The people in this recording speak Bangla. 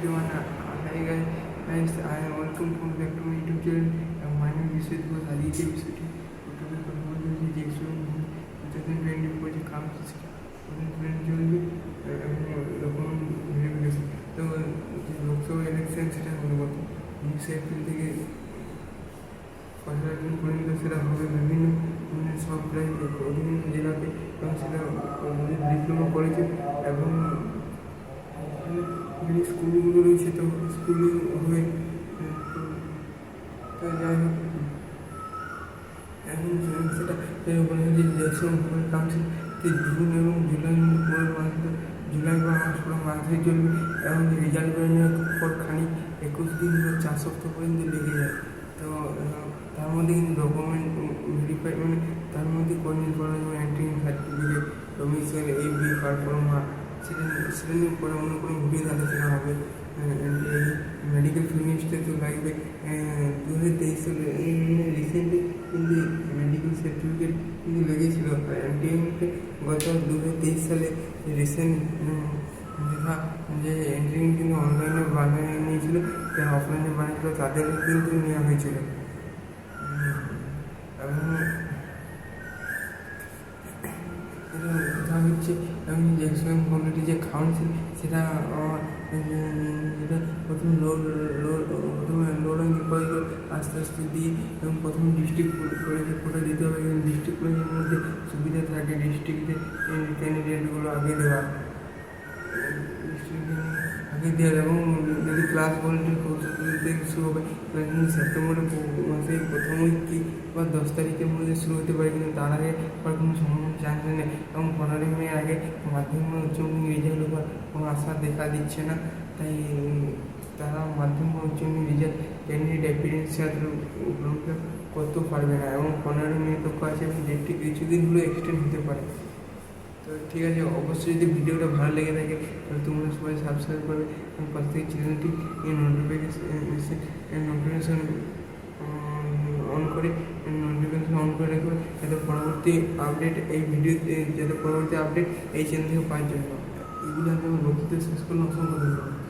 everyone. Hi guys, I welcome back to my YouTube channel. My name is Vishwet Aditya Vishwet. Today we will see Jackson 2024 যে কাম চলবে যখন ভেরিফিকেশন তো যে লোকসভা ইলেকশন সেটা হলো কত 20 এপ্রিল থেকে 15 জুন পর্যন্ত সেটা হবে বিভিন্ন সব প্রায় বিভিন্ন জেলাতে এবং সেটা ডিপ্লোমা কলেজে এবং যে স্কুলগুলো রয়েছে তো স্কুলে হয়ে তো যাই হোক এখন সেটা বলা হয় যে ন্যাশনাল ভোটার কাউন্সিল জুন এবং জুলাই বা মাসে চলবে এবং রেজাল্ট বেরোনোর পর খানিক 21 দিন বা 4 সপ্তাহ পর্যন্ত লেগে যায়। তো তার মধ্যে কিন্তু ডকুমেন্ট ভেরিফাই মানে তার মধ্যে কোঅর্ডিনেট করা যেমন entry certificate domicile AB card ফর্মা সেটা নিয়ে পরে অন্য কোনো ভিডিও আলোচনা হবে। এই মেডিকেল ফিটনেসটা তো লাগবে 2023 সালে রিসেন্টলি কিন্তু মেডিকেল সার্টিফিকেট কিন্তু লেগেছিল এনটিএমকে গত 2023 সালে রিসেন্ট দেখা যে এন্ট্রিং কিন্তু অনলাইনে বানিয়ে নিয়েছিল যারা অফলাইনে বানিয়েছিল তাদের কিন্তু নেওয়া হয়েছিল এবং কথা হচ্ছে এবং জ্যাকসন কমিটি যে কাউন্সিল সেটা প্রথমে লো র্যাঙ্কিং কলেজ আস্তে আস্তে দিয়ে এবং প্রথমে ডিস্ট্রিক্ট কলেজে কোটা দিতে হবে এবং ডিস্ট্রিক্ট কলেজের মধ্যে সুবিধা থাকে ডিস্ট্রিক্টে ক্যান্ডিডেটগুলো আগে দেওয়া এবং যদি ক্লাস ভলেন্টিয়ার কোর্স শুরু হবে তাহলে কিন্তু সেপ্টেম্বরের মাসে প্রথম উইক বা 10 তারিখের মধ্যে শুরু হতে পারে কিন্তু তার আগে আর কোনো সম্ভাবনা চান্স নেই এবং 15 মে আগে মাধ্যমিক উচ্চ মাধ্যমিক রেজাল্ট হওয়ার কোনো আশা দেখা দিচ্ছে না। তাই তারা মাধ্যমিক উচ্চ মাধ্যমিক রেজাল্ট ক্যান্ডিডেট অ্যাপিয়ারেন্স করতে পারবে না এবং 15 মে লক্ষ্য আছে এবং ডেটটি কিছুদিন হলেও এক্সটেন্ড হতে পারে। তো ঠিক আছে, অবশ্যই যদি ভিডিওটা ভালো লেগে থাকে তাহলে তোমরা সবাই সাবস্ক্রাইব করবে এবং পাশে থেকে চ্যানেলটি নোটিফিকেশন অন করে রাখবে যাতে পরবর্তী আপডেট এই ভিডিওতে যাতে পরবর্তী আপডেট এই চ্যানেল থেকে পাওয়ার জন্য। এগুলো আমি বক্তৃতা শেষ করলে অসংখ্য ধন্যবাদ।